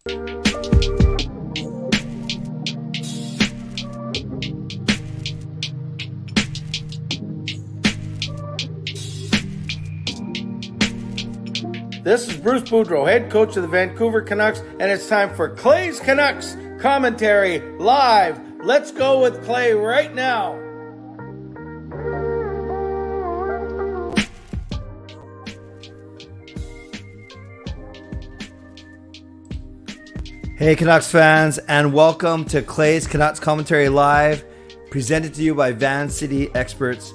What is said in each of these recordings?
This is Bruce Boudreau, head coach of the Vancouver Canucks, and it's time for Clay's Canucks commentary live. Let's go with Clay right now. Hey Canucks fans, and welcome to Clay's Canucks commentary live, presented to you by Van City Experts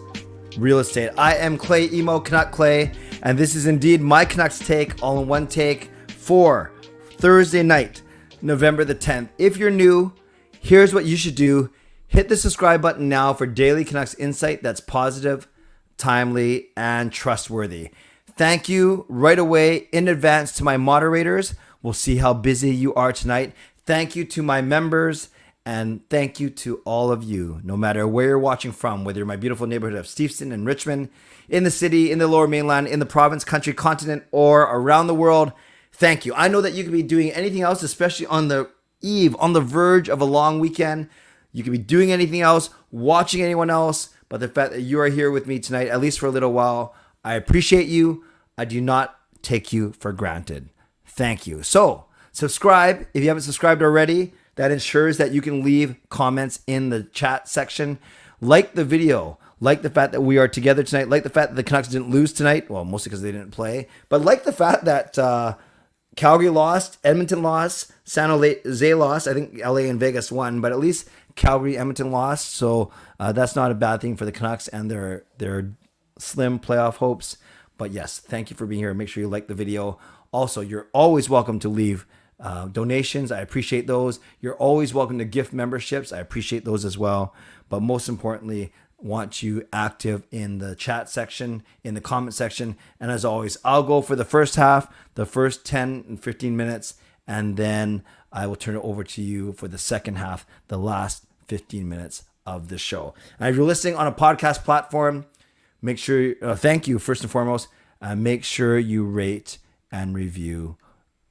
Real Estate. I am Clay Emo Canuck Clay, and this is indeed my Canucks take, all in one take, for Thursday night, November the 10th. If you're new, here's what you should do. Hit the subscribe button now for daily Canucks insight that's positive, timely, and trustworthy. Thank you right away in advance to my moderators. We'll see how busy you are tonight. Thank you to my members, and thank you to all of you, no matter where you're watching from, whether you're in my beautiful neighborhood of Steveston and Richmond, in the city, in the lower mainland, in the province, country, continent, or around the world. Thank you. I know that you could be doing anything else, especially on the eve, on the verge of a long weekend. You could be doing anything else, watching anyone else, but the fact that you are here with me tonight, at least for a little while, I appreciate you. I do not take you for granted. Thank you. So, subscribe if you haven't subscribed already. That ensures that you can leave comments in the chat section. Like the video. Like the fact that we are together tonight. Like the fact that the Canucks didn't lose tonight. Well, mostly because they didn't play. But like the fact that Calgary lost, Edmonton lost, San Jose lost. I think LA and Vegas won, but at least Calgary, Edmonton lost. So that's not a bad thing for the Canucks and their slim playoff hopes. But yes, thank you for being here. Make sure you like the video. Also, you're always welcome to leave donations. I appreciate those. You're always welcome to gift memberships. I appreciate those as well. But most importantly, want you active in the chat section, in the comment section. And as always, I'll go for the first half, the first 10 and 15 minutes, and then I will turn it over to you for the second half, the last 15 minutes of the show. And if you're listening on a podcast platform, make sure, thank you first and foremost, make sure you rate and review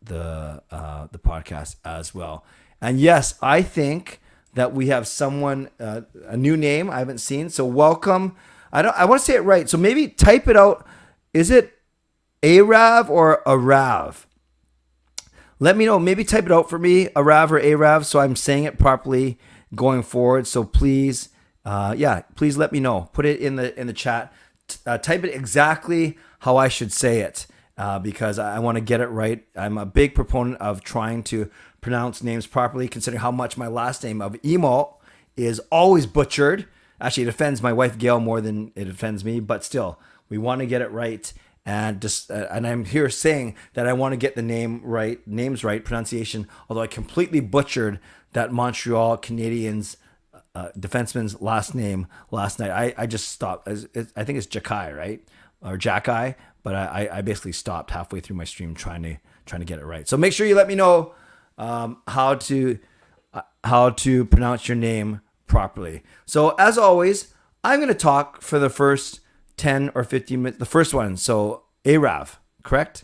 the podcast as well. And yes, I think that we have someone, a new name I haven't seen. So welcome. I want to say it right. So maybe type it out. Is it Arav or Arav? Let me know. Maybe type it out for me, Arav or Arav, so I'm saying it properly going forward. So please, please let me know. Put it in the chat. Type it exactly how I should say it. Because I want to get it right. I'm a big proponent of trying to pronounce names properly, considering how much my last name of Emo is always butchered. Actually, it offends my wife Gail more than it offends me, but still, we want to get it right. And and I'm here saying that I want to get the names right, pronunciation. Although I completely butchered that Montreal Canadiens defenseman's last name last night. I just stopped. I think it's Jacky, right? Or Jacky. But I basically stopped halfway through my stream trying to get it right. So make sure you let me know how to pronounce your name properly. So as always, I'm going to talk for the first 10 or 15 minutes. The first one. So Arav, correct?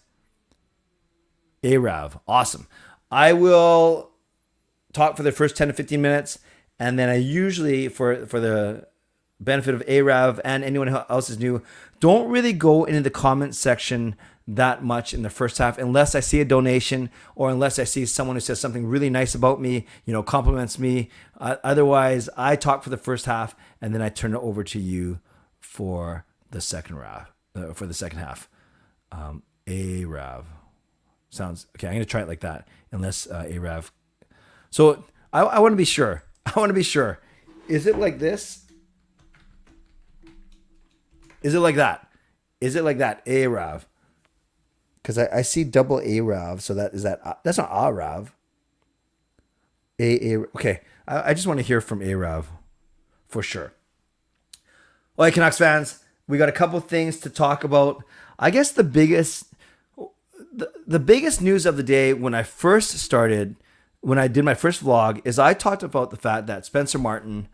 Arav, awesome. I will talk for the first 10 to 15 minutes, and then I usually for the benefit of Arav and anyone else is new, don't really go into the comment section that much in the first half unless I see a donation or unless I see someone who says something really nice about me, compliments me. Otherwise, I talk for the first half and then I turn it over to you for the second half. Arav sounds okay. I'm gonna try it like that, unless Arav. So I want to be sure. Is it like this? Is it like that? Arav? Because I see double Arav. So that's not Arav. Okay. I just want to hear from Arav for sure. All right, Canucks fans, we got a couple things to talk about. I guess the biggest news of the day when I did my first vlog is I talked about the fact that Spencer Martin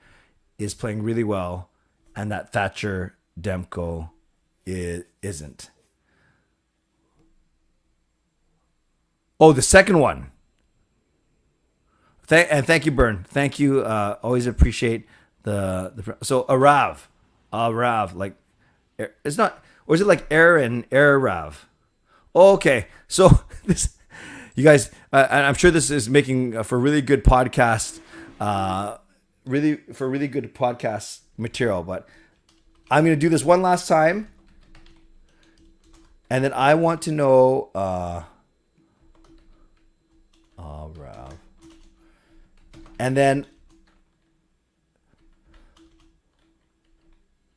is playing really well and that Thatcher Demko isn't. Oh, the second one. Thank you, Bern. Thank you. Always appreciate so Arav, like it's not, or is it like Aaron Arav? Okay, so this, you guys, and I'm sure this is making for really good podcast, really good podcast material. But I'm gonna do this one last time, and then I want to know, Arav, and then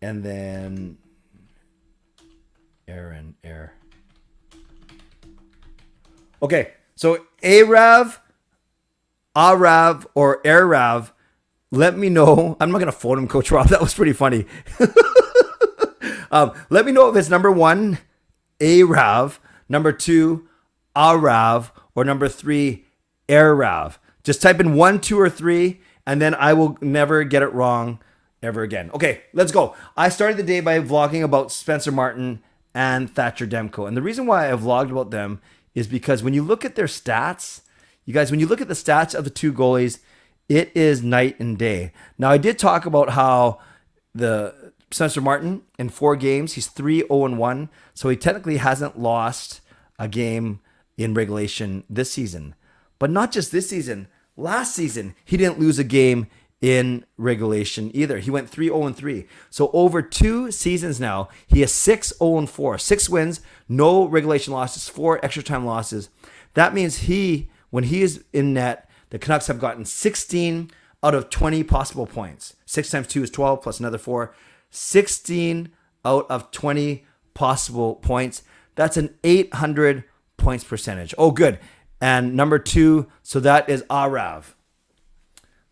Aaron. Okay, so Arav, or Arav, let me know. I'm not going to phone him, Coach Rob. That was pretty funny. Let me know if it's number 1, Arav, number 2, Arav, or number 3, Arav. Just type in 1, 2, or 3, and then I will never get it wrong ever again. Okay, let's go. I started the day by vlogging about Spencer Martin and Thatcher Demko. And the reason why I vlogged about them is because when you look at their stats, you guys, when you look at the stats of the two goalies, it is night and day. Now, I did talk about how the Spencer Martin in 4 games, he's 3-0-1. So he technically hasn't lost a game in regulation this season. But not just this season. Last season, he didn't lose a game in regulation either. He went 3-0-3. So over 2 seasons now, he has 6-0-4. 6 wins, no regulation losses, 4 extra time losses. That means when he is in net, the Canucks have gotten 16 out of 20 possible points. 6 times 2 is 12 plus another 4. 16 out of 20 possible points. That's an 800 points percentage. Oh, good. And number 2, so that is Arav.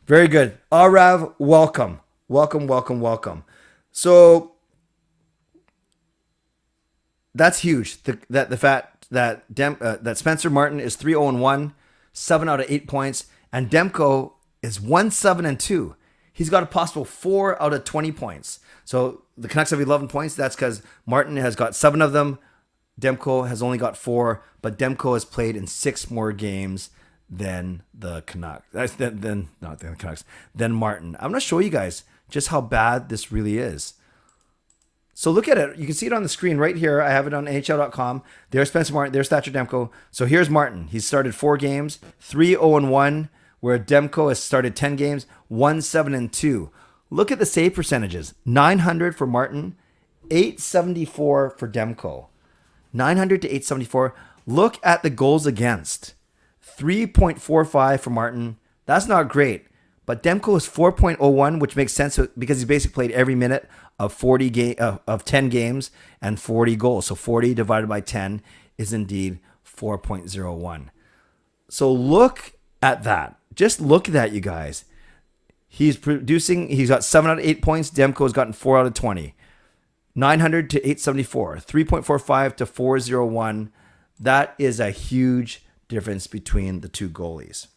Very good. Arav, welcome. Welcome. So that's huge. The fact that Spencer Martin is 3-0-1, 7 out of 8 points, and Demko is 1-7-2. He's got a possible 4 out of 20 points. So the Canucks have 11 points. That's because Martin has got 7 of them. Demko has only got 4, but Demko has played in 6 more games than the Canucks. Not the Canucks. Than Martin. I'm going to show you guys just how bad this really is. So look at it. You can see it on the screen right here. I have it on NHL.com. There's Spencer Martin. There's Thatcher Demko. So here's Martin. He's started 4 games, 3-0-1, where Demko has started 10 games, 1-7-2. Look at the save percentages. 900 for Martin, 874 for Demko. 900 to 874. Look at the goals against. 3.45 for Martin. That's not great. But Demko is 4.01, which makes sense because he's basically played every minute of 10 games and 40 goals. So 40 divided by 10 is indeed 4.01. So look at that. Just look at that, you guys. He's got 7 out of 8 points. Demko has gotten 4 out of 20. 900 to 874. 3.45 to 401. That is a huge difference between the two goalies.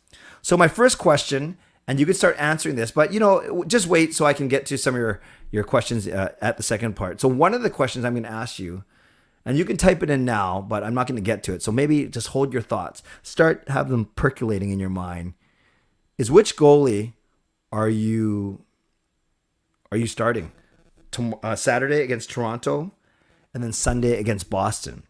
So my first question, and you can start answering this, but just wait so I can get to some of your questions at the second part. So one of the questions I'm going to ask you, and you can type it in now, but I'm not going to get to it. So maybe just hold your thoughts. Have them percolating in your mind. Is which goalie are you starting? Saturday against Toronto and then Sunday against Boston.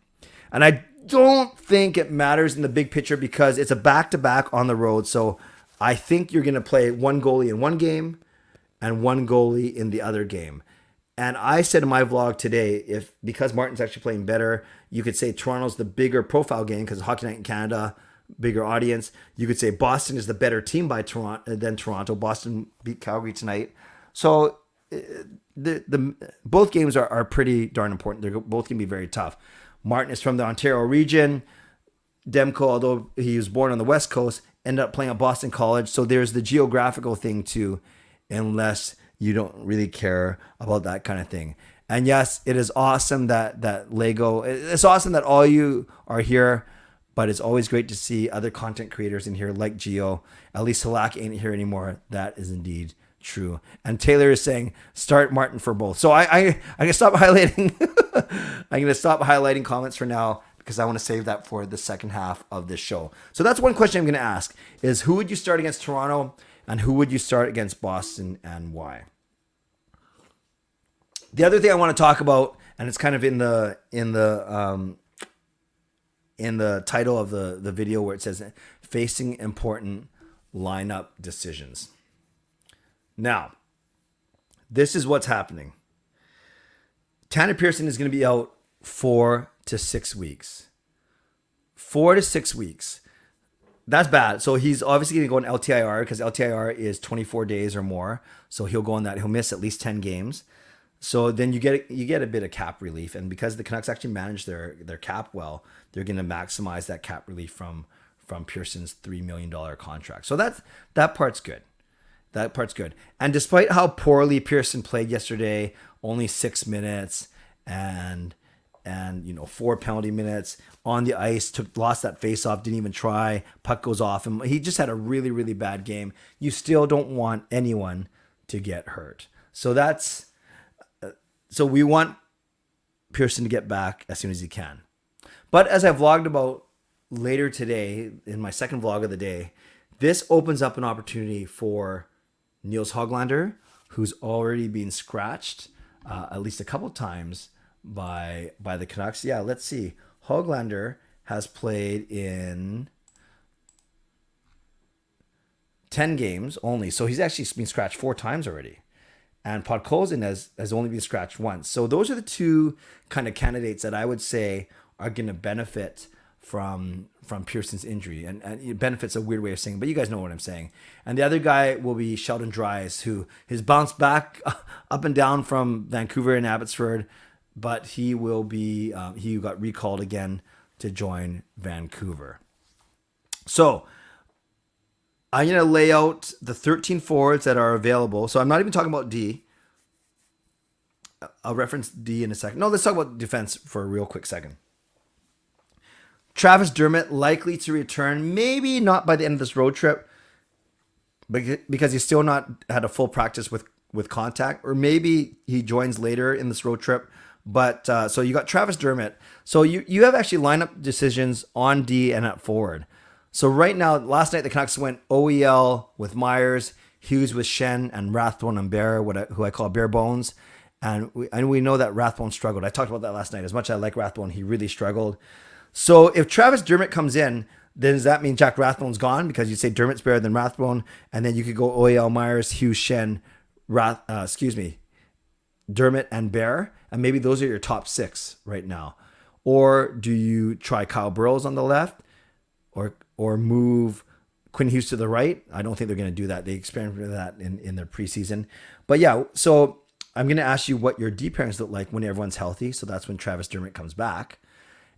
And I don't think it matters in the big picture because it's a back-to-back on the road. So I think you're going to play one goalie in one game and one goalie in the other game. And I said in my vlog today, because Martin's actually playing better, you could say Toronto's the bigger profile game because Hockey Night in Canada, bigger audience. You could say Boston is the better team than Toronto. Boston beat Calgary tonight. So the both games are pretty darn important. They're both going to be very tough. Martin is from the Ontario region. Demko, although he was born on the West Coast, ended up playing at Boston College. So there's the geographical thing too, unless you don't really care about that kind of thing. And yes, it is awesome that Lego, it's awesome that all you are here, but it's always great to see other content creators in here like Geo. At least Halak ain't here anymore. That is indeed true. And Taylor is saying start Martin for both. So I'm gonna stop highlighting. I'm gonna stop highlighting comments for now because I want to save that for the second half of this show. So that's one question I'm going to ask is who would you start against Toronto and who would you start against Boston and why? The other thing I want to talk about, and it's kind of in the title of the video where it says facing important lineup decisions. Now, this is what's happening. Tanner Pearson is going to be out 4 to 6 weeks. 4 to 6 weeks. That's bad. So he's obviously going to go on LTIR because LTIR is 24 days or more. So he'll go on that. He'll miss at least 10 games. So then you get a bit of cap relief. And because the Canucks actually manage their cap well, they're going to maximize that cap relief from Pearson's $3 million contract. So that part's good. That part's good. And despite how poorly Pearson played yesterday, only 6 minutes and 4 penalty minutes on the ice, lost that faceoff, didn't even try, puck goes off, and he just had a really, really bad game. You still don't want anyone to get hurt. So we want Pearson to get back as soon as he can. But as I vlogged about later today, in my second vlog of the day, this opens up an opportunity for Nils Höglander, who's already been scratched at least a couple times by the Canucks. Yeah, let's see. Höglander has played in 10 games only. So he's actually been scratched 4 times already. And Podkolzin has only been scratched once. So those are the two kind of candidates that I would say are going to benefit from Pearson's injury. And it benefits a weird way of saying it, but you guys know what I'm saying. And the other guy will be Sheldon Dries, who has bounced back up and down from Vancouver and Abbotsford, but he will be, he got recalled again to join Vancouver. So I'm going to lay out the 13 forwards that are available. So I'm not even talking about D. I'll reference D in a second. No, let's talk about defense for a real quick second. Travis Dermott likely to return, maybe not by the end of this road trip, because he's still not had a full practice with contact, or maybe he joins later in this road trip. But so you got Travis Dermott. So you have actually lineup decisions on D and at forward. So right now, last night the Canucks went OEL with Myers, Hughes with Schenn, and Rathbone and Bear, who I call Bare Bones. And we know that Rathbone struggled. I talked about that last night. As much as I like Rathbone, he really struggled. So if Travis Dermott comes in, then does that mean Jack Rathbone's gone? Because you'd say Dermott's better than Rathbone, and then you could go OEL, Myers, Hughes, Schenn, Dermott, and Bear, and maybe those are your top 6 right now. Or do you try Kyle Burrows on the left, or move Quinn Hughes to the right? I don't think they're going to do that. They experimented with that in their preseason. But yeah, so I'm going to ask you what your D pairings look like when everyone's healthy. So that's when Travis Dermott comes back.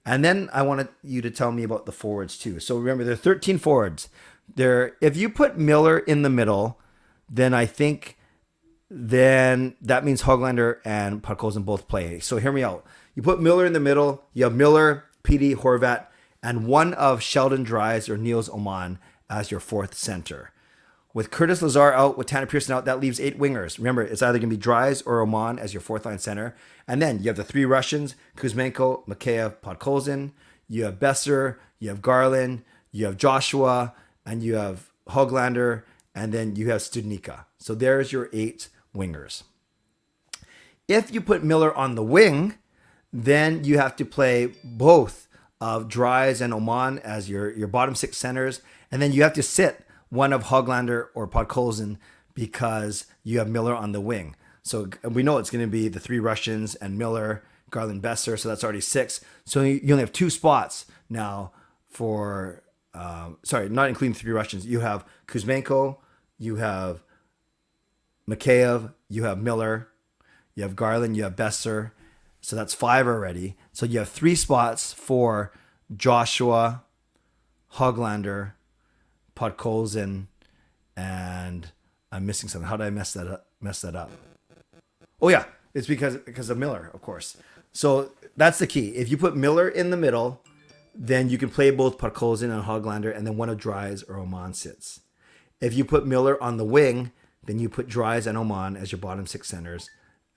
And then I wanted you to tell me about the forwards too. So remember, there are 13 forwards. If you put Miller in the middle, then I think that means Höglander and Podkolzin both play. So hear me out. You put Miller in the middle. You have Miller, PD, Horvat, and one of Sheldon Dries or Niels Oman as your 4th center. With Curtis Lazar out, with Tanner Pearson out, that leaves 8 wingers. Remember, it's either going to be Dries or Oman as your 4th line center. And then you have the 3 Russians, Kuzmenko, Mikheyev, Podkolzin. You have Besser, you have Garland, you have Joshua, and you have Höglander, and then you have Studnicka. So there's your 8 wingers. If you put Miller on the wing, then you have to play both of Dries and Oman as your bottom 6 centers. And then you have to sit one of Höglander or Podkolzin because you have Miller on the wing. So we know it's going to be the 3 Russians and Miller, Garland, Besser. So that's already 6. So you only have 2 spots now for, not including 3 Russians. You have Kuzmenko, you have Mikheyev, you have Miller, you have Garland, you have Besser. So that's 5 already. So you have 3 spots for Joshua, Höglander, Podkolzin, and I'm missing something. How did I mess that up? Oh yeah, it's because of Miller, of course. So that's the key. If you put Miller in the middle, then you can play both Podkolzin and Höglander, and then one of Dries or Oman sits. If you put Miller on the wing, then you put Dries and Oman as your bottom 6 centers,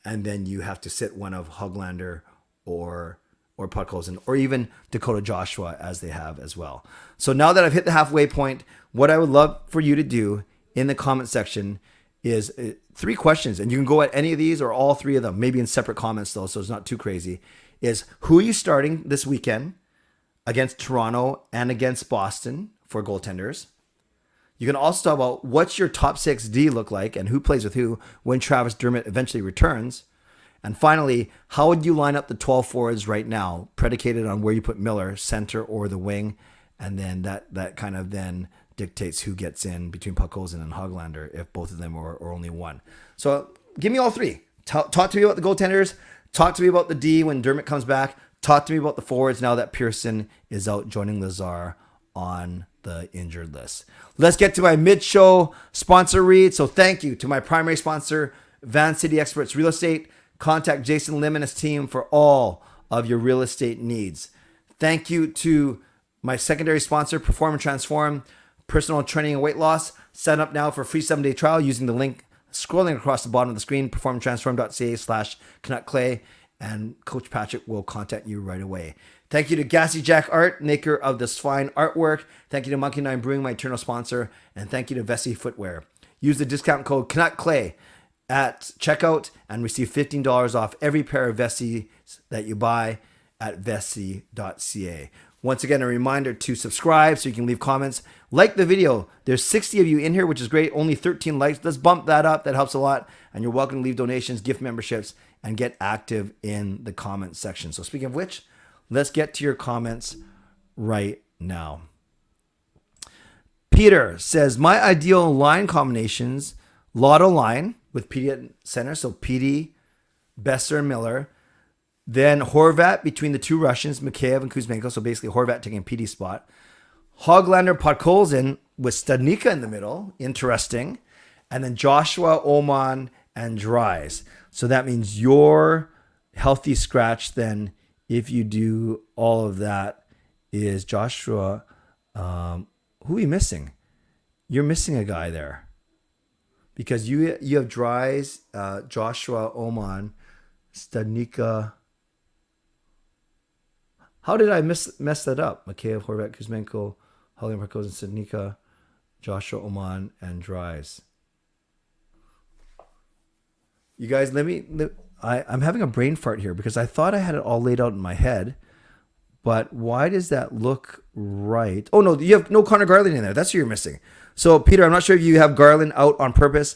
and then you have to sit one of Höglander or or Podkolzin, or even Dakota Joshua as they have as well. So now that I've hit the halfway point, what I would love for you to do in the comment section is 3 questions, and you can go at any of these or all 3 of them, maybe in separate comments though, so it's not too crazy, is who are you starting this weekend against Toronto and against Boston for goaltenders? You can also talk about what's your top 6 D look like and who plays with who when Travis Dermott eventually returns. And finally, how would you line up the 12 forwards right now, predicated on where you put Miller, center or the wing? And then that kind of then dictates who gets in between Podkolzin and Hoglander if both of them or only one. So give me all 3. Talk to me about the goaltenders. Talk to me about the D when Dermott comes back. Talk to me about the forwards now that Pearson is out joining Lazar on the injured list. Let's get to my mid-show sponsor read. So thank you to my primary sponsor, Van City Experts Real Estate. Contact Jason Lim and his team for all of your real estate needs. Thank you to my secondary sponsor, Perform and Transform, personal training and weight loss. Sign up now for a free 7-day trial using the link scrolling across the bottom of the screen, performandtransform.ca/CanuckClay, and Coach Patrick will contact you right away. Thank you to Gassy Jack Art, maker of this fine artwork. Thank you to Monkey 9 Brewing, my eternal sponsor. And thank you to Vessi Footwear. Use the discount code CanuckClay at checkout and receive $15 off every pair of Vessi that you buy at vessi.ca. Once again, a reminder to subscribe so you can leave comments. Like the video. There's 60 of you in here, which is great. Only 13 likes. Let's bump that up. That helps a lot. And you're welcome to leave donations, gift memberships, and get active in the comment section. So speaking of which, let's get to your comments right now. Peter says, my ideal line combinations, Lotto line with PD at center. So PD, Besser, Miller. Then Horvat between the 2 Russians, Mikheyev and Kuzmenko. So basically Horvat taking a PD spot. Hoglander, Podkolzin with Studnicka in the middle. Interesting. And then Joshua, Oman, and Dries. So that means your healthy scratch then, if you do all of that, is Joshua. Who are you missing? You're missing a guy there. Because you have Dries, Joshua, Oman, Studnicka. How did I mess that up? Mikheyev, Horvat, Kuzmenko, Hoglander, Podkolzin, Studnicka, Joshua, Oman, and Dries. You guys, I'm having a brain fart here because I thought I had it all laid out in my head, but why does that look right? Oh no, you have no Connor Garland in there. That's who you're missing. So Peter, I'm not sure if you have Garland out on purpose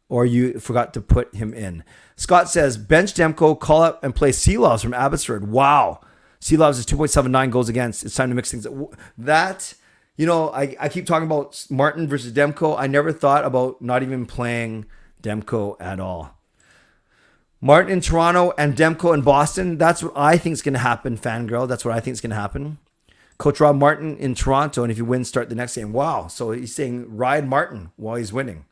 or you forgot to put him in. Scott says, bench Demko, call up and play Seelovs from Abbotsford. Wow. Seelovs is 2.79 goals against. It's time to mix things up. That, I keep talking about Martin versus Demko. I never thought about not even playing Demko at all. Martin in Toronto and Demko in Boston. That's what I think is going to happen, Fangirl. That's what I think is going to happen. Coach Rob Martin in Toronto, and if you win, start the next game. Wow. So he's saying ride Martin while he's winning.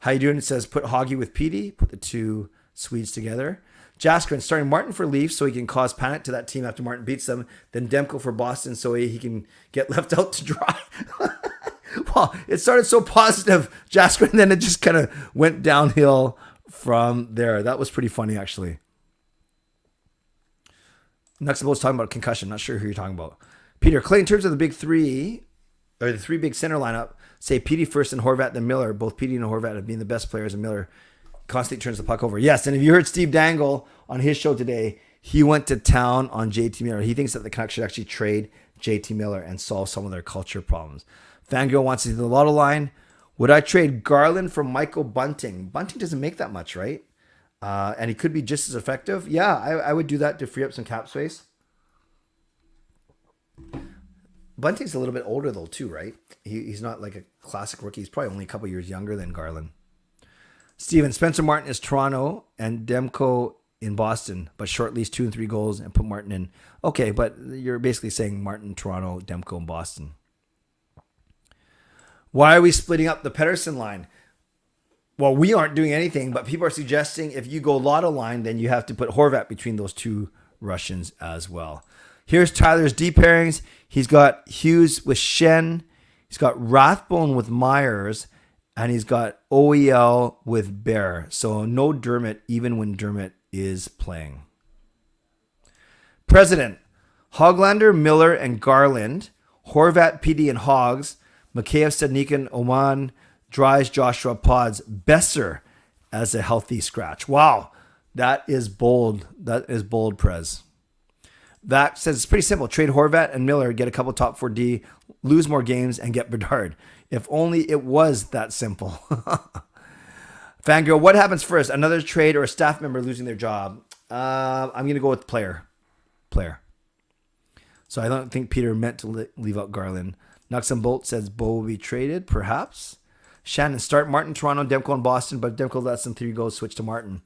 How you doing? It says put Hoggy with PD. Put the 2 Swedes together. Jaskrin starting Martin for Leafs so he can cause panic to that team after Martin beats them. Then Demko for Boston so he can get left out to dry. Well, it started so positive, Jaskrin, and then it just kind of went downhill from there. That was pretty funny, actually. Next of all, talking about concussion. Not sure who you're talking about. Peter, Clay, in terms of the big 3, or the 3 big center lineup, say PD first and Horvat then Miller. Both PD and Horvat have been the best players, and Miller constantly turns the puck over. Yes, and if you heard Steve Dangle on his show today, he went to town on JT Miller. He thinks that the Canucks should actually trade JT Miller and solve some of their culture problems. Fangirl wants to see the Lotto line. Would I trade Garland for Michael Bunting? Bunting doesn't make that much, right? And he could be just as effective. Yeah, I would do that to free up some cap space. Bunting's a little bit older, though, too, right? He's not like a classic rookie. He's probably only a couple years younger than Garland. Steven, Spencer Martin is Toronto and Demko in Boston, but short lease 2 and 3 goals and put Martin in. Okay, but you're basically saying Martin, Toronto, Demko, and Boston. Why are we splitting up the Pettersson line? Well, we aren't doing anything, but people are suggesting if you go Lotto line, then you have to put Horvat between those 2 Russians as well. Here's Tyler's D pairings. He's got Hughes with Shen. He's got Rathbone with Myers. And he's got OEL with Bear. So no Dermott, even when Dermott is playing. President, Hoglander, Miller, and Garland, Horvat, PD, and Hogs, Mikheyev, Sednikin, Oman, Dries, Joshua, Pods, Besser as a healthy scratch. Wow, that is bold. That is bold, Prez. That says it's pretty simple. Trade Horvat and Miller, get a couple top 4D, lose more games, and get Bedard. If only it was that simple. Fangirl, what happens first? Another trade or a staff member losing their job? I'm going to go with player. So I don't think Peter meant to leave out Garland. Nux and Bolt says Bo will be traded, perhaps. Shannon, start Martin, Toronto, Demko, and Boston, but Demko lets them 3 goals, switch to Martin.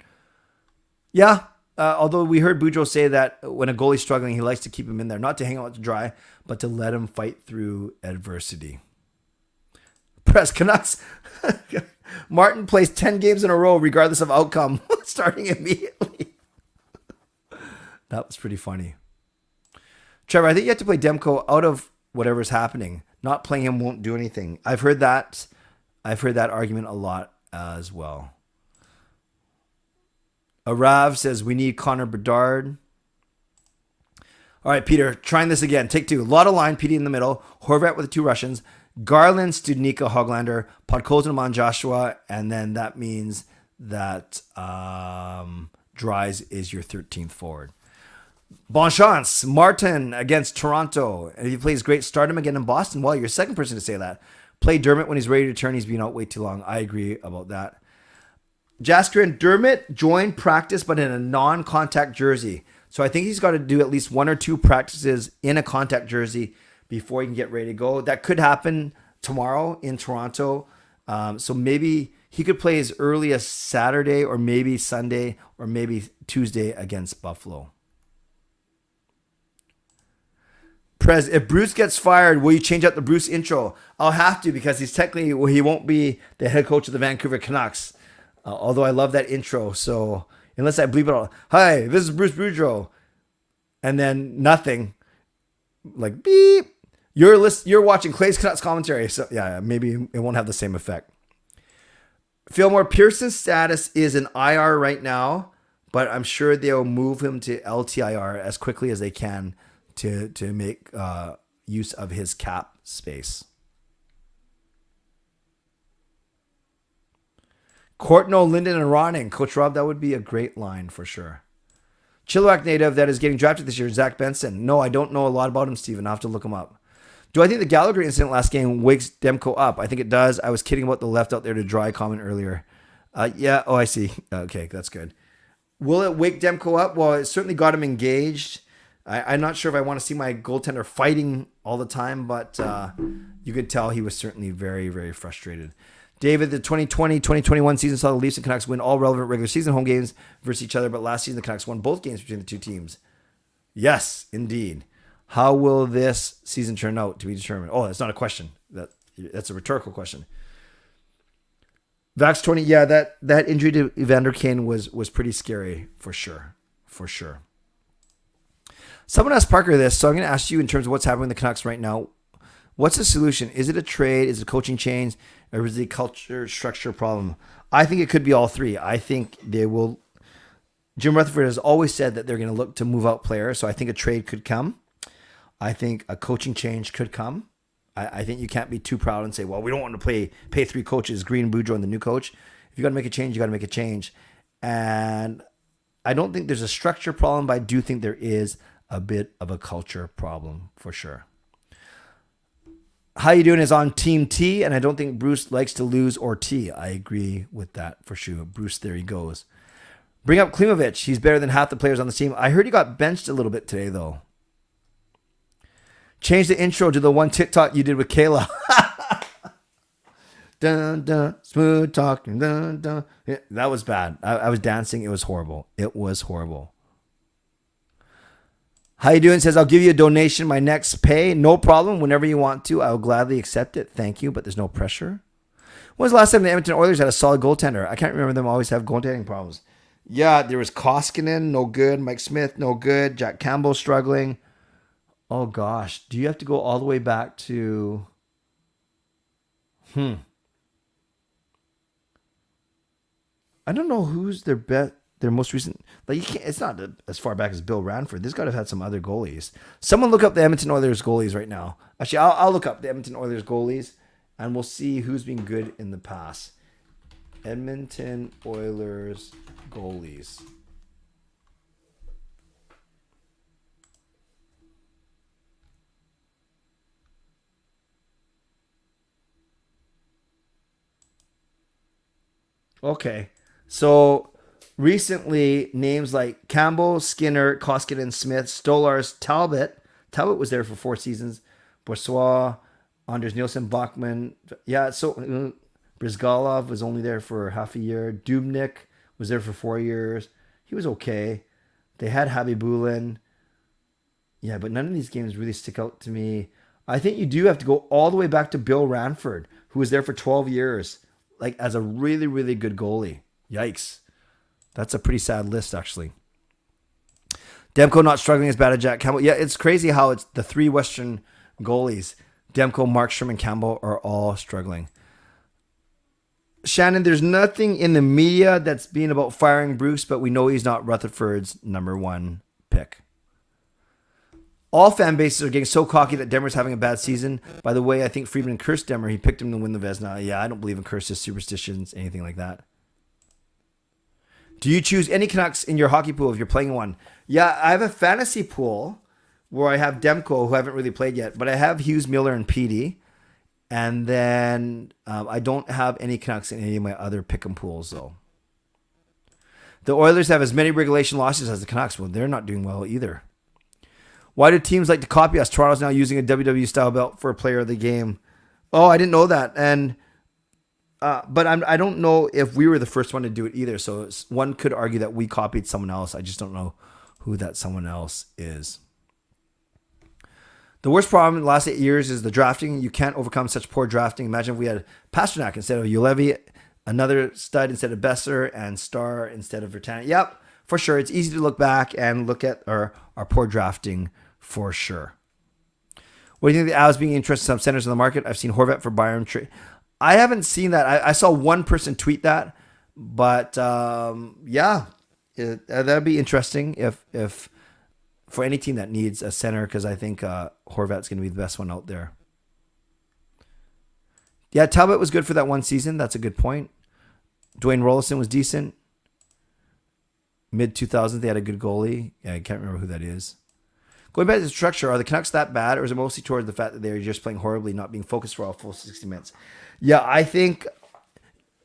Yeah, although we heard Boudreau say that when a goalie's struggling, he likes to keep him in there, not to hang out to dry, but to let him fight through adversity. Press Canucks. Martin plays 10 games in a row, regardless of outcome, starting immediately. That was pretty funny. Trevor, I think you have to play Demko out of whatever's happening. Not playing him won't do anything. I've heard that argument a lot as well. Arav says we need Connor Bedard. All right, Peter, trying this again. Take 2. Lot of line, PD in the middle. Horvat with the 2 Russians. Garland, Studnicka, Hoglander, Podkolzin, Amon, Joshua, and then that means that Dries is your 13th forward. Bon chance. Martin against Toronto. And if he plays great, start him again in Boston. Well, you're the second person to say that. Play Dermott when he's ready to turn. He's been out way too long. I agree about that. Jasker and Dermott joined practice, but in a non-contact jersey. So I think he's got to do at least 1 or 2 practices in a contact jersey before he can get ready to go. That could happen tomorrow in Toronto. So maybe he could play as early as Saturday or maybe Sunday or maybe Tuesday against Buffalo. Prez, if Bruce gets fired, will you change out the Bruce intro? I'll have to because he won't be the head coach of the Vancouver Canucks. Although I love that intro. So unless I bleep it all, hi, this is Bruce Boudreau. And then nothing. Like beep. You're watching Clay's Canucks commentary. So yeah, maybe it won't have the same effect. Fillmore, Pearson's status is an IR right now, but I'm sure they'll move him to LTIR as quickly as they can to make use of his cap space. Courtnall, Linden, and Ronning. Coach Rob, that would be a great line for sure. Chilliwack native that is getting drafted this year, Zach Benson. No, I don't know a lot about him, Steven. I'll have to look him up. Do I think the Gallagher incident last game wakes Demko up? I think it does. I was kidding about the left out there to dry comment earlier. Yeah. Oh, I see. Okay, that's good. Will it wake Demko up? Well, it certainly got him engaged. I'm not sure if I want to see my goaltender fighting all the time, but you could tell he was certainly very, very frustrated. David, the 2020-2021 season saw the Leafs and Canucks win all relevant regular season home games versus each other, but last season the Canucks won both games between the two teams. Yes, indeed. How will this season turn out to be determined? Oh, that's not a question. That's a rhetorical question. Vax 20, yeah, that injury to Evander Kane was pretty scary for sure. For sure. Someone asked Parker this, so I'm going to ask you in terms of what's happening with the Canucks right now. What's the solution? Is it a trade? Is it a coaching change? Or is it a culture structure problem? I think it could be all three. I think they will. Jim Rutherford has always said that they're going to look to move out players, so I think a trade could come. I think a coaching change could come. I think you can't be too proud and say, well, we don't want to pay 3 coaches, Green, Boudreau, and the new coach. If you got to make a change, you got to make a change. And I don't think there's a structure problem, but I do think there is a bit of a culture problem for sure. How you doing is on Team T, and I don't think Bruce likes to lose or T. I agree with that for sure. Bruce, there he goes. Bring up Klimovich. He's better than half the players on the team. I heard he got benched a little bit today, though. Change the intro to the one TikTok you did with Kayla. Dun, dun, smooth talking. Dun, dun. Yeah, that was bad. I was dancing. It was horrible. It was horrible. How you doing? Says, I'll give you a donation my next pay. No problem. Whenever you want to, I will gladly accept it. Thank you, but there's no pressure. When was the last time the Edmonton Oilers had a solid goaltender? I can't remember them always have goaltending problems. Yeah, there was Koskinen, no good. Mike Smith, no good. Jack Campbell struggling. Oh, gosh. Do you have to go all the way back to... I don't know who's their best... their most recent. Like you can't. It's not as far back as Bill Ranford. This got to have had some other goalies. Someone look up the Edmonton Oilers goalies right now. Actually, I'll look up the Edmonton Oilers goalies, and we'll see who's been good in the past. Edmonton Oilers goalies. Okay, so recently names like Campbell, Skinner, Koskinen, Smith, Stolars, Talbot. Talbot was there for 4 seasons. Boursois, Anders Nielsen, Bachman. Yeah, so Brizgalov was only there for half a year. Dubnik was there for 4 years. He was okay. They had Habibulin. Yeah, but none of these games really stick out to me. I think you do have to go all the way back to Bill Ranford, who was there for 12 years. Like as a really, really good goalie. Yikes. That's a pretty sad list, actually. Demko not struggling as bad as Jack Campbell. Yeah, it's crazy how it's the 3 Western goalies, Demko, Markstrom, and Campbell, are all struggling. Shannon, there's nothing in the media that's being about firing Bruce, but we know he's not Rutherford's #1 pick. All fan bases are getting so cocky that Demmer's having a bad season. By the way, I think Friedman cursed Demmer. He picked him to win the Vezina. Yeah, I don't believe in curses, superstitions, anything like that. Do you choose any Canucks in your hockey pool if you're playing one? Yeah, I have a fantasy pool where I have Demko, who haven't really played yet, but I have Hughes, Miller, and Petey. And then I don't have any Canucks in any of my other pick'em pools, though. The Oilers have as many regulation losses as the Canucks. Well, they're not doing well either. Why do teams like to copy us? Toronto's now using a WWE-style belt for a player of the game. Oh, I didn't know that. And but I don't know if we were the first one to do it either. So one could argue that we copied someone else. I just don't know who that someone else is. The worst problem in the last 8 years is the drafting. You can't overcome such poor drafting. Imagine if we had Pasternak instead of Ulevi, another stud instead of Besser, and Star instead of Vertanen. Yep, for sure. It's easy to look back and look at our poor drafting for sure. What do you think the Avs being interested in some centers in the market? I've seen Horvat for Byron trade. I haven't seen that. I saw one person tweet that, but yeah, that'd be interesting if for any team that needs a center, because I think Horvat's going to be the best one out there. Yeah, Talbot was good for that one season. That's a good point. Dwayne Rollison was decent. Mid-2000s, they had a good goalie. Yeah, I can't remember who that is. Going back to the structure, are the Canucks that bad, or is it mostly towards the fact that they're just playing horribly, not being focused for all full 60 minutes? Yeah, I think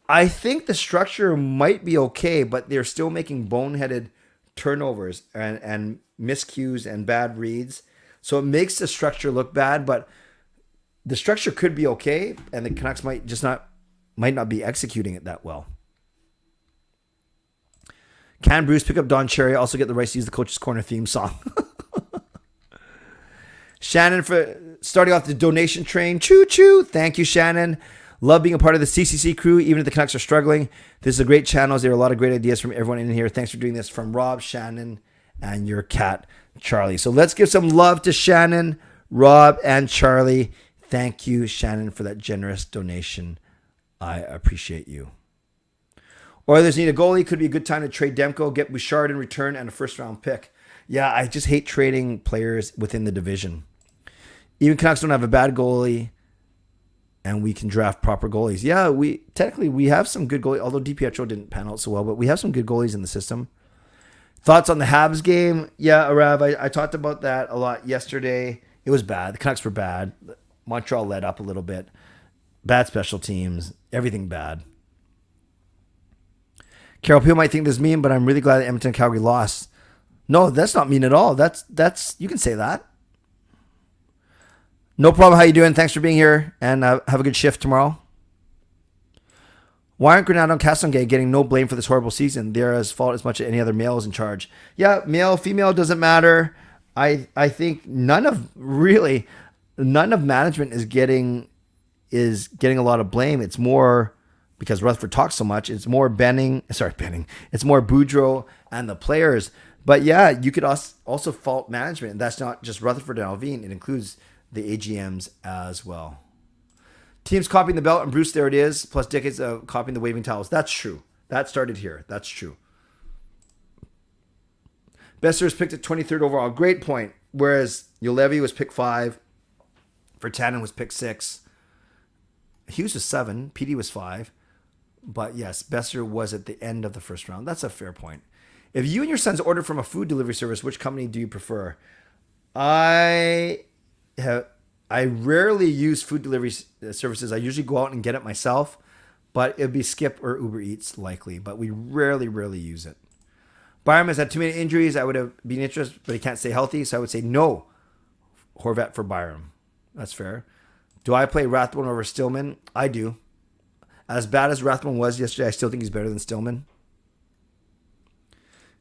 the structure might be okay, but they're still making boneheaded turnovers and miscues and bad reads. So it makes the structure look bad, but the structure could be okay, and the Canucks might not be executing it that well. Can Bruce pick up Don Cherry? Also get the rights to use the Coach's Corner theme song. Shannon for starting off the donation train. Choo choo. Thank you, Shannon. Love being a part of the CCC crew, even if the Canucks are struggling. This is a great channel. There are a lot of great ideas from everyone in here. Thanks for doing this, from Rob, Shannon, and your cat, Charlie. So let's give some love to Shannon, Rob, and Charlie. Thank you, Shannon, for that generous donation. I appreciate you. Oilers need a goalie. Could be a good time to trade Demko, get Bouchard in return, and a first-round pick. Yeah, I just hate trading players within the division. Even Canucks don't have a bad goalie, and we can draft proper goalies. Yeah, we have some good goalies, although DiPietro didn't pan out so well, but we have some good goalies in the system. Thoughts on the Habs game? Yeah, Arav, I talked about that a lot yesterday. It was bad. The Canucks were bad. Montreal led up a little bit. Bad special teams. Everything bad. Carol Peel might think this is mean, but I'm really glad that Edmonton and Calgary lost. No, that's not mean at all. That's you can say that. No problem. How you doing? Thanks for being here, and have a good shift tomorrow. Why aren't Granato and Castonguay getting no blame for this horrible season? They're as fault as much as any other male is in charge. Yeah, male, female, doesn't matter. I think none of management is getting a lot of blame. It's more because Rutherford talks so much. It's more It's more Boudreau and the players. But yeah, you could also fault management. And that's not just Rutherford and Alvin. It includes the AGMs as well. Teams copying the belt, and Bruce, there it is, plus decades of copying the waving towels. That's true. That started here. That's true. Besser was picked at 23rd overall. Great point. Whereas Juolevi was picked 5. Virtanen was picked 6. Hughes was 7. PD was 5. But yes, Besser was at the end of the first round. That's a fair point. If you and your sons order from a food delivery service, which company do you prefer? I rarely use food delivery services. I usually go out and get it myself, but it'd be Skip or Uber Eats likely, but we rarely use it. Byram has had too many injuries. I would have been interested, but he can't stay healthy, so I would say no. Horvat for Byram. That's fair. Do I play Rathbone over Stillman? I do. As bad as Rathbone was yesterday, I still think he's better than Stillman.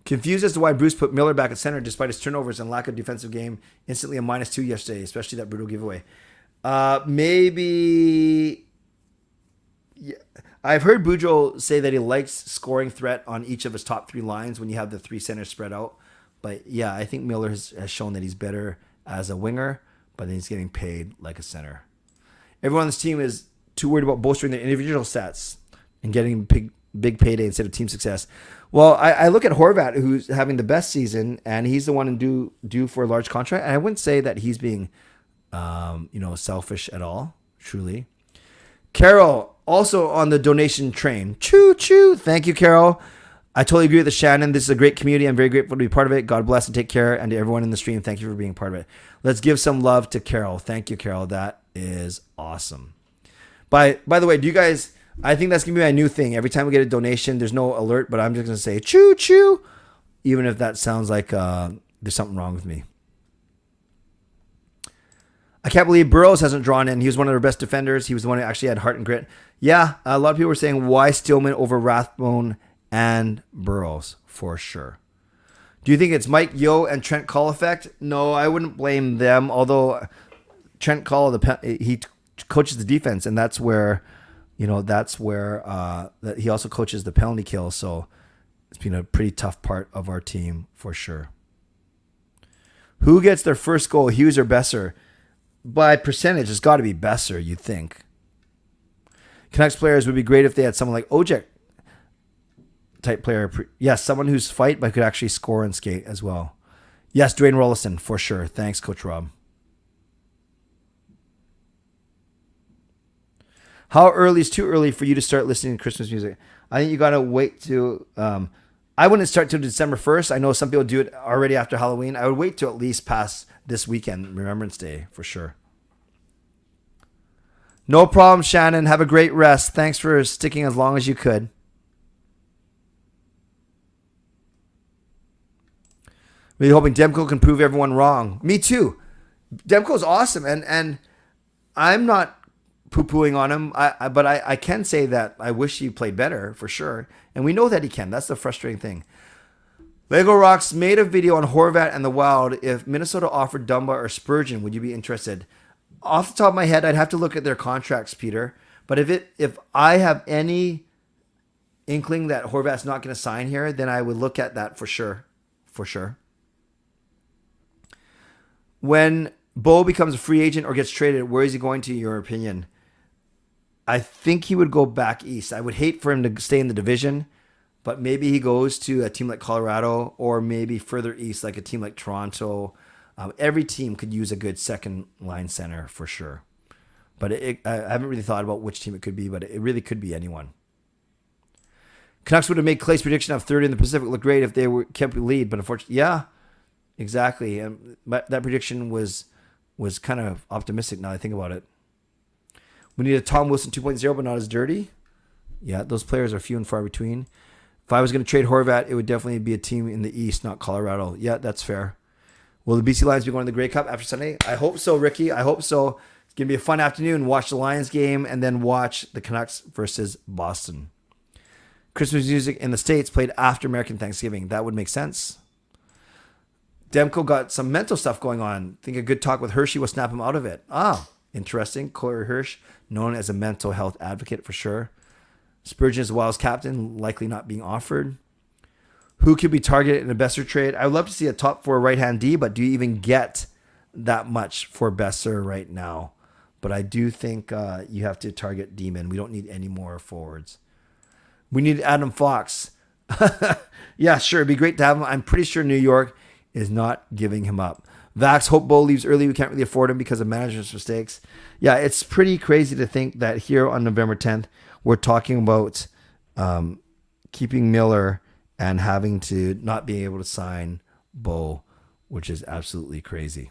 Confused as to why Bruce put Miller back at center despite his turnovers and lack of defensive game. Instantly a -2 yesterday, especially that brutal giveaway. Maybe... Yeah. I've heard Boudreau say that he likes scoring threat on each of his top 3 lines when you have the 3 centers spread out. But yeah, I think Miller has shown that he's better as a winger, but he's getting paid like a center. Everyone on this team is too worried about bolstering their individual stats and getting big payday instead of team success. Well, I look at Horvat, who's having the best season, and he's the one due for a large contract. And I wouldn't say that he's being, selfish at all, truly. Carol, also on the donation train. Choo choo. Thank you, Carol. I totally agree with the Shannon. This is a great community. I'm very grateful to be part of it. God bless and take care. And to everyone in the stream, thank you for being part of it. Let's give some love to Carol. Thank you, Carol. That is awesome. By the way, do you guys... I think that's going to be my new thing. Every time we get a donation, there's no alert, but I'm just going to say, choo choo, even if that sounds like there's something wrong with me. I can't believe Burroughs hasn't drawn in. He was one of their best defenders. He was the one who actually had heart and grit. Yeah, a lot of people were saying, why Stillman over Rathbone and Burroughs, for sure. Do you think it's Mike Yeo and Trent Call effect? No, I wouldn't blame them, although Trent Call, he coaches the defense, and that's where... that he also coaches the penalty kill. So it's been a pretty tough part of our team for sure. Who gets their first goal, Hughes or Besser? By percentage, it's got to be Besser, you'd think. Canucks players would be great if they had someone like Ojek type player. Yes, someone who's fight but could actually score and skate as well. Yes, Dwayne Rollison, for sure. Thanks, Coach Rob. How early is too early for you to start listening to Christmas music? I think you got to wait to... I wouldn't start till December 1st. I know some people do it already after Halloween. I would wait till at least past this weekend, Remembrance Day, for sure. No problem, Shannon. Have a great rest. Thanks for sticking as long as you could. Really hoping Demko can prove everyone wrong. Me too. Demko's awesome, and I'm not poo-pooing on him, but I can say that I wish he played better, for sure. And we know that he can. That's the frustrating thing. Lego Rocks made a video on Horvat and the Wild. If Minnesota offered Dumba or Spurgeon, would you be interested? Off the top of my head, I'd have to look at their contracts, Peter. But if I have any inkling that Horvat's not going to sign here, then I would look at that for sure. For sure. When Bo becomes a free agent or gets traded, where is he going to, in your opinion? I think he would go back east. I would hate for him to stay in the division, but maybe he goes to a team like Colorado or maybe further east, like a team like Toronto. Every team could use a good second line center for sure. But I haven't really thought about which team it could be, but it really could be anyone. Canucks would have made Clay's prediction of third in the Pacific look great if they kept the lead, but unfortunately, yeah, exactly. But that prediction was kind of optimistic now I think about it. We need a Tom Wilson 2.0, but not as dirty. Yeah, those players are few and far between. If I was going to trade Horvat, it would definitely be a team in the East, not Colorado. Yeah, that's fair. Will the BC Lions be going to the Grey Cup after Sunday? I hope so, Ricky. I hope so. It's going to be a fun afternoon. Watch the Lions game and then watch the Canucks versus Boston. Christmas music in the States played after American Thanksgiving. That would make sense. Demko got some mental stuff going on. I think a good talk with Hershey will snap him out of it. Ah, interesting. Corey Hirsch, known as a mental health advocate for sure. Spurgeon is the Wild's captain, likely not being offered. Who could be targeted in a Besser trade? I would love to see a top 4 right-hand D, but do you even get that much for Besser right now? But I do think you have to target D-men. We don't need any more forwards. We need Adam Fox. Yeah, sure. It'd be great to have him. I'm pretty sure New York, is not giving him up. Vax, hope Bo leaves early. We can't really afford him because of management's mistakes. Yeah, it's pretty crazy to think that here on November 10th, we're talking about keeping Miller and having to not be able to sign Bo, which is absolutely crazy.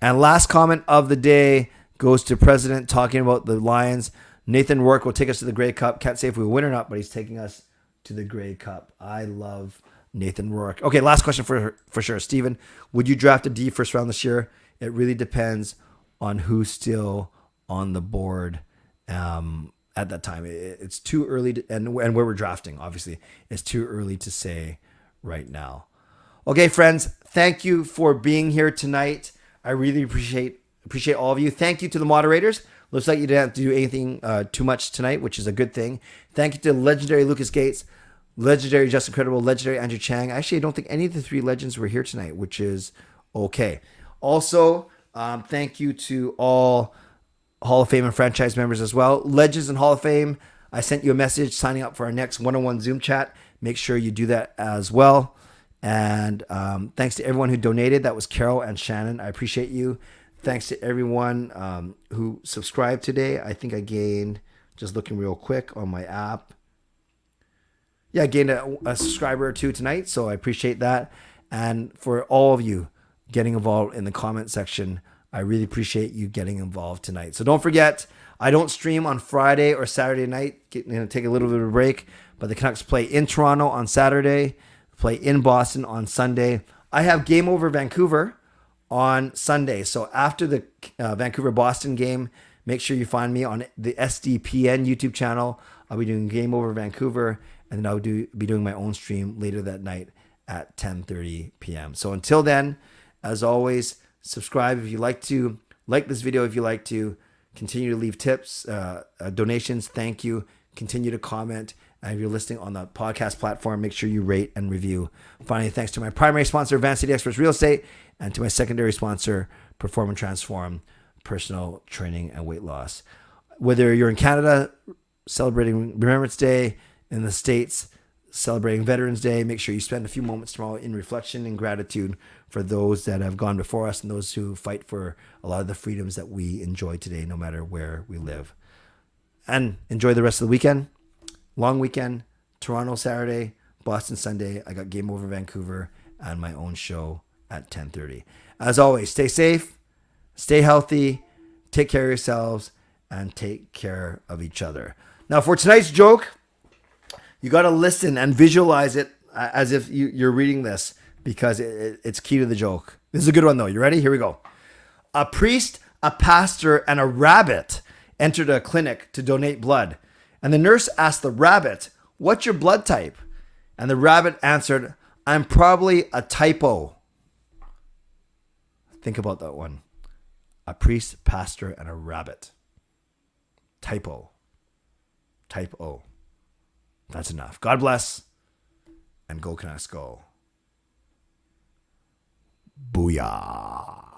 And last comment of the day goes to President talking about the Lions. Nathan Rourke will take us to the Grey Cup. Can't say if we win or not, but he's taking us to the Grey Cup. I love Nathan Rourke. Okay, last question for sure. Steven, would you draft a D first round this year? It really depends on who's still on the board at that time. It's too early to, and where we're drafting, obviously. It's too early to say right now. Okay, friends, thank you for being here tonight. I really appreciate all of you. Thank you to the moderators. Looks like you didn't have to do anything too much tonight, which is a good thing. Thank you to legendary Lucas Gates, legendary Justin Credible, legendary Andrew Chang. Actually, I don't think any of the three legends were here tonight, which is okay. Also, thank you to all Hall of Fame and franchise members as well. Legends and Hall of Fame, I sent you a message signing up for our next one-on-one Zoom chat. Make sure you do that as well. And thanks to everyone who donated. That was Carol and Shannon. I appreciate you. Thanks to everyone who subscribed today. I think I gained, just looking real quick on my app. Yeah, I gained a subscriber or two tonight, so I appreciate that. And for all of you getting involved in the comment section, I really appreciate you getting involved tonight. So don't forget, I don't stream on Friday or Saturday night. Going to take a little bit of a break, but the Canucks play in Toronto on Saturday, play in Boston on Sunday. I have Game Over Vancouver on Sunday. So after the Vancouver-Boston game, make sure you find me on the SDPN YouTube channel. I'll be doing Game Over Vancouver, and then I'll be doing my own stream later that night at 10:30 p.m. So until then, as always, subscribe if you like to, like this video if you like to, continue to leave tips, donations, thank you, continue to comment, and if you're listening on the podcast platform, make sure you rate and review. Finally, thanks to my primary sponsor, Van City Experts Real Estate, and to my secondary sponsor, Perform and Transform, Personal Training and Weight Loss. Whether you're in Canada celebrating Remembrance Day, in the States celebrating Veterans Day, make sure you spend a few moments tomorrow in reflection and gratitude for those that have gone before us and those who fight for a lot of the freedoms that we enjoy today, no matter where we live. And enjoy the rest of the weekend. Long weekend, Toronto Saturday, Boston Sunday. I got Game Over Vancouver and my own show at 10:30. As always, stay safe, stay healthy, take care of yourselves, and take care of each other. Now, for tonight's joke, you got to listen and visualize it as if you're reading this, because it's key to the joke. This is a good one, though. You ready? Here we go. A priest, a pastor, and a rabbit entered a clinic to donate blood. And the nurse asked the rabbit, "What's your blood type?" And the rabbit answered, "I'm probably a typo." Think about that one. A priest, pastor, and a rabbit. Typo. Type O. That's enough. God bless. And go Canucks go. Booyah.